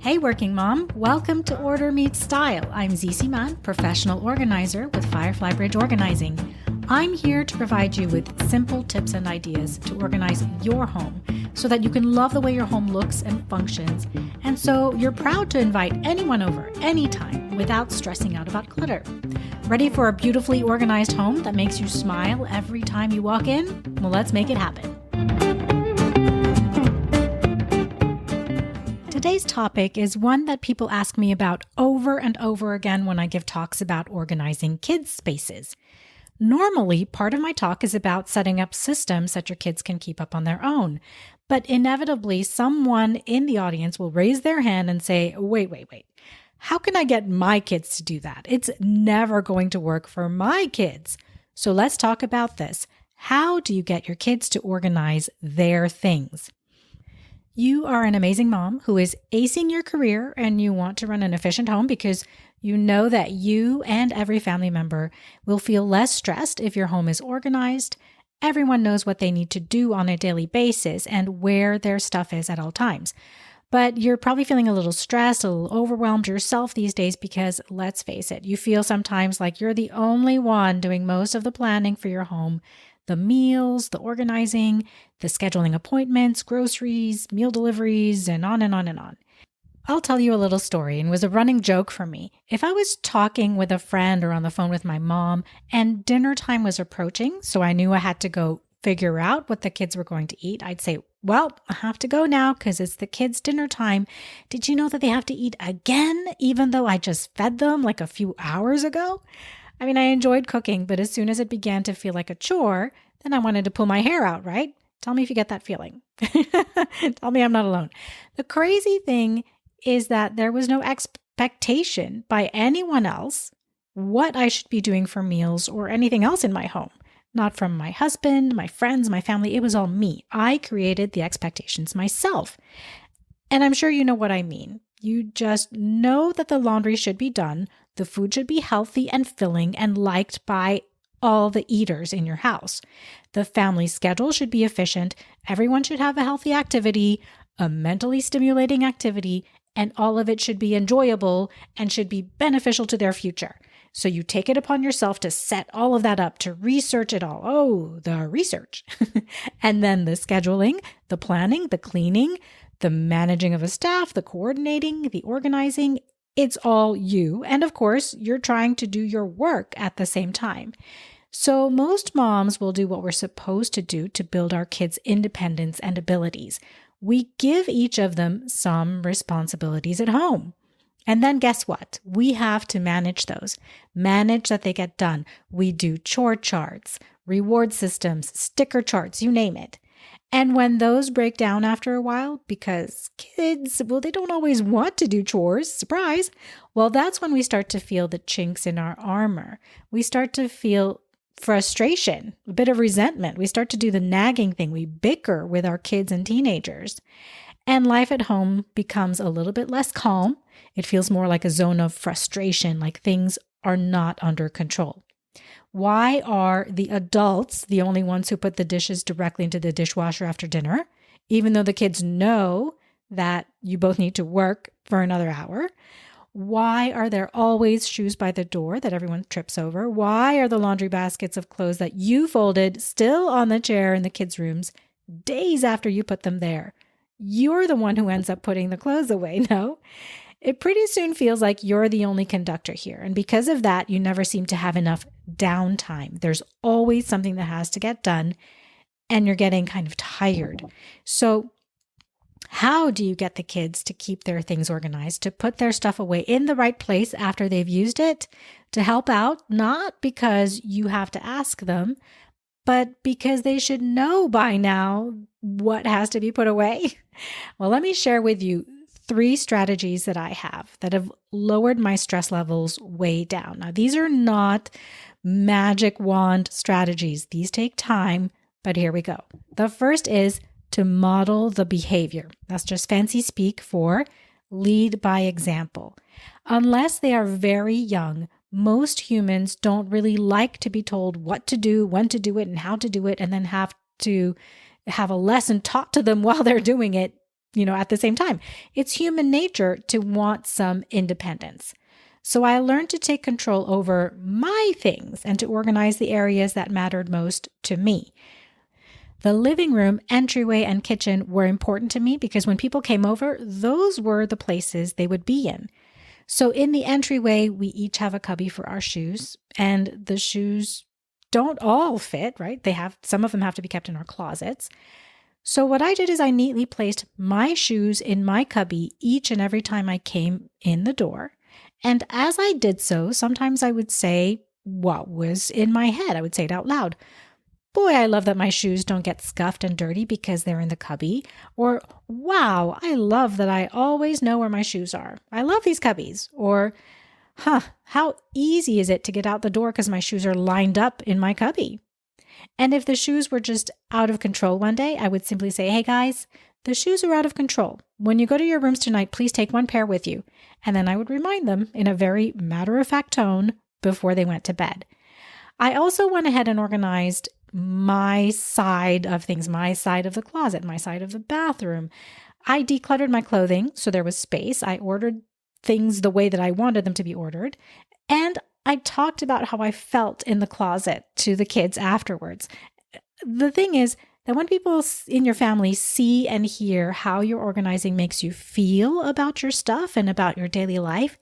Hey, working mom. Welcome to Order Meets Style. I'm Zizi Man, professional organizer with Firefly Bridge Organizing. I'm here to provide you with simple tips and ideas to organize your home so that you can love the way your home looks and functions, and so you're proud to invite anyone over anytime without stressing out about clutter. Ready for a beautifully organized home that makes you smile every time you walk in? Well, let's make it happen. Today's topic is one that people ask me about over and over again when I give talks about organizing kids' spaces. Normally, part of my talk is about setting up systems that your kids can keep up on their own. But inevitably, someone in the audience will raise their hand and say, wait. How can I get my kids to do that? It's never going to work for my kids. So let's talk about this. How do you get your kids to organize their things? You are an amazing mom who is acing your career and you want to run an efficient home because you know that you and every family member will feel less stressed if your home is organized. Everyone knows what they need to do on a daily basis and where their stuff is at all times. But you're probably feeling a little stressed, a little overwhelmed yourself these days because, let's face it, you feel sometimes like you're the only one doing most of the planning for your home. The meals, the organizing, the scheduling appointments, groceries, meal deliveries, and on and on and on. I'll tell you a little story, and it was a running joke for me. If I was talking with a friend or on the phone with my mom and dinner time was approaching, so I knew I had to go figure out what the kids were going to eat, I'd say, well, I have to go now because it's the kids' dinner time. Did you know that they have to eat again, even though I just fed them like a few hours ago? I mean, I enjoyed cooking, but as soon as it began to feel like a chore, then I wanted to pull my hair out, right? Tell me if you get that feeling. Tell me I'm not alone. The crazy thing is that there was no expectation by anyone else what I should be doing for meals or anything else in my home. Not from my husband, my friends, my family. It was all me. I created the expectations myself. And I'm sure you know what I mean. You just know that the laundry should be done, the food should be healthy and filling and liked by all the eaters in your house. The family schedule should be efficient, everyone should have a healthy activity, a mentally stimulating activity, and all of it should be enjoyable and should be beneficial to their future. So you take it upon yourself to set all of that up, to research it all. Oh, the research. And then the scheduling, the planning, the cleaning, the managing of a staff, the coordinating, the organizing, it's all you. And of course, you're trying to do your work at the same time. So most moms will do what we're supposed to do to build our kids' independence and abilities. We give each of them some responsibilities at home. And then guess what? We have to manage those. Manage that they get done. We do chore charts, reward systems, sticker charts, you name it. And when those break down after a while, because kids, well, they don't always want to do chores, surprise. Well, that's when we start to feel the chinks in our armor. We start to feel frustration, a bit of resentment. We start to do the nagging thing. We bicker with our kids and teenagers. And life at home becomes a little bit less calm. It feels more like a zone of frustration, like things are not under control. Why are the adults the only ones who put the dishes directly into the dishwasher after dinner, even though the kids know that you both need to work for another hour? Why are there always shoes by the door that everyone trips over? Why are the laundry baskets of clothes that you folded still on the chair in the kids' rooms days after you put them there? You're the one who ends up putting the clothes away, no? It pretty soon feels like you're the only conductor here. And because of that, you never seem to have enough downtime. There's always something that has to get done, and you're getting kind of tired. So how do you get the kids to keep their things organized, to put their stuff away in the right place after they've used it, to help out, not because you have to ask them, but because they should know by now what has to be put away? Well, let me share with you 3 strategies that I have that have lowered my stress levels way down. Now, these are not magic wand strategies. These take time, but here we go. The first is to model the behavior. That's just fancy speak for lead by example. Unless they are very young, most humans don't really like to be told what to do, when to do it, and how to do it, and then have to have a lesson taught to them while they're doing it at the same time. It's human nature to want some independence. So I learned to take control over my things and to organize the areas that mattered most to me. The living room, entryway, and kitchen were important to me because when people came over, those were the places they would be in. So in the entryway, we each have a cubby for our shoes, and the shoes don't all fit, right? Some of them have to be kept in our closets. So what I did is I neatly placed my shoes in my cubby each and every time I came in the door. And as I did so, sometimes I would say what was in my head. I would say it out loud. Boy, I love that my shoes don't get scuffed and dirty because they're in the cubby. Or, wow, I love that I always know where my shoes are. I love these cubbies. Or, how easy is it to get out the door because my shoes are lined up in my cubby? And if the shoes were just out of control one day, I would simply say, hey guys, the shoes are out of control. When you go to your rooms tonight, please take one pair with you. And then I would remind them in a very matter-of-fact tone before they went to bed. I also went ahead and organized my side of things, my side of the closet, my side of the bathroom. I decluttered my clothing so there was space. I ordered things the way that I wanted them to be ordered. And I talked about how I felt in the closet to the kids afterwards. The thing is that when people in your family see and hear how your organizing makes you feel about your stuff and about your daily life,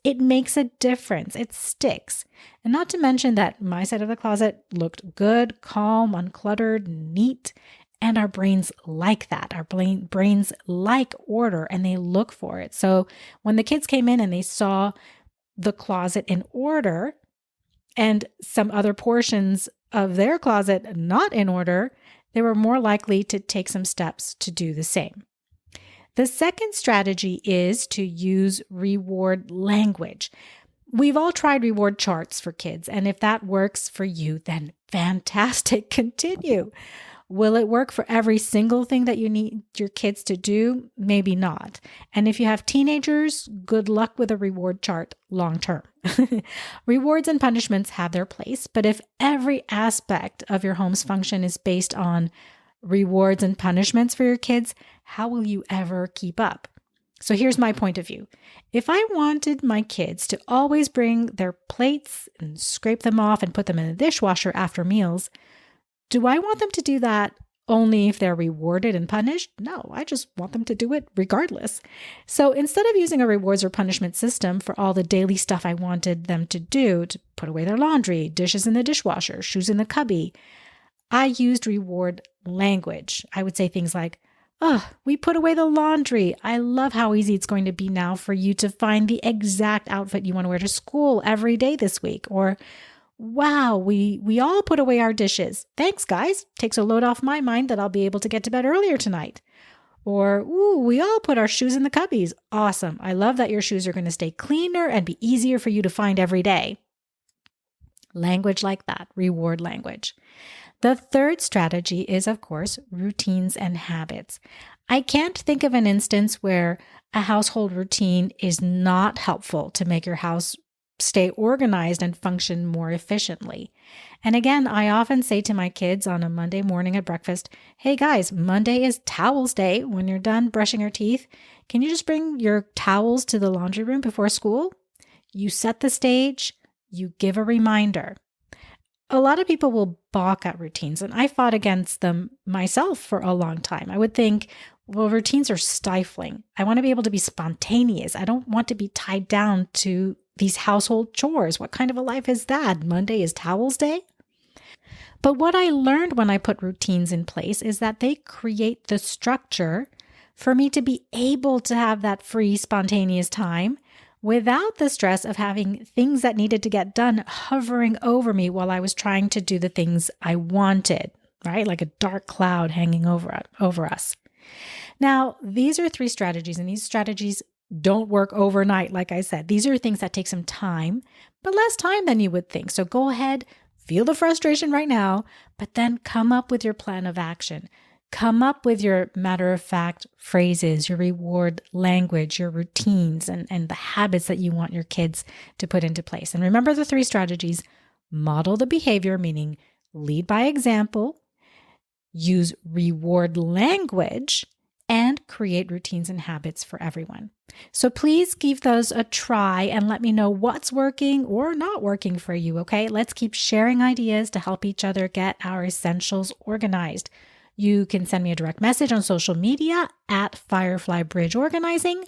it makes a difference. It sticks. And not to mention that my side of the closet looked good, calm, uncluttered, neat. And our brains like that. Our brains like order and they look for it. So when the kids came in and they saw the closet in order and some other portions of their closet not in order, they were more likely to take some steps to do the same. The second strategy is to use reward language. We've all tried reward charts for kids, and if that works for you, then fantastic, continue. Will it work for every single thing that you need your kids to do? Maybe not. And if you have teenagers, good luck with a reward chart long term. Rewards and punishments have their place, but if every aspect of your home's function is based on rewards and punishments for your kids, how will you ever keep up? So here's my point of view. If I wanted my kids to always bring their plates and scrape them off and put them in the dishwasher after meals, do I want them to do that only if they're rewarded and punished? No, I just want them to do it regardless. So instead of using a rewards or punishment system for all the daily stuff I wanted them to do, to put away their laundry, dishes in the dishwasher, shoes in the cubby, I used reward language. I would say things like, oh, we put away the laundry. I love how easy it's going to be now for you to find the exact outfit you want to wear to school every day this week. Or, wow, we all put away our dishes. Thanks, guys. Takes a load off my mind that I'll be able to get to bed earlier tonight. Or, ooh, we all put our shoes in the cubbies. Awesome. I love that your shoes are going to stay cleaner and be easier for you to find every day. Language like that, reward language. The third strategy is, of course, routines and habits. I can't think of an instance where a household routine is not helpful to make your house stay organized and function more efficiently. And again, I often say to my kids on a Monday morning at breakfast, hey guys, Monday is towels day. When you're done brushing your teeth, can you just bring your towels to the laundry room before school? You set the stage, you give a reminder. A lot of people will balk at routines, and I fought against them myself for a long time. I would think, well, routines are stifling. I want to be able to be spontaneous. I don't want to be tied down to these household chores. What kind of a life is that? Monday is towels day? But what I learned when I put routines in place is that they create the structure for me to be able to have that free, spontaneous time without the stress of having things that needed to get done hovering over me while I was trying to do the things I wanted, right? Like a dark cloud hanging over us. Now, these are 3 strategies, and these strategies don't work overnight. Like I said, these are things that take some time, but less time than you would think. So go ahead, feel the frustration right now, but then come up with your plan of action. Come up with your matter-of-fact phrases, your reward language, your routines, and the habits that you want your kids to put into place. And remember the 3 strategies: model the behavior, meaning lead by example, use reward language, and create routines and habits for everyone. So please give those a try and let me know what's working or not working for you, okay? Let's keep sharing ideas to help each other get our essentials organized. You can send me a direct message on social media at Firefly Bridge Organizing,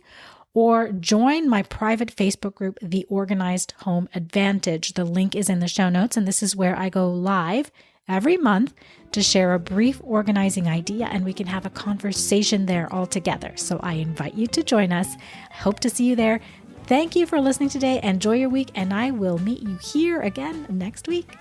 or join my private Facebook group, The Organized Home Advantage. The link is in the show notes, and this is where I go live every month to share a brief organizing idea, and we can have a conversation there all together. So I invite you to join us. I hope to see you there. Thank you for listening today. Enjoy your week, and I will meet you here again next week.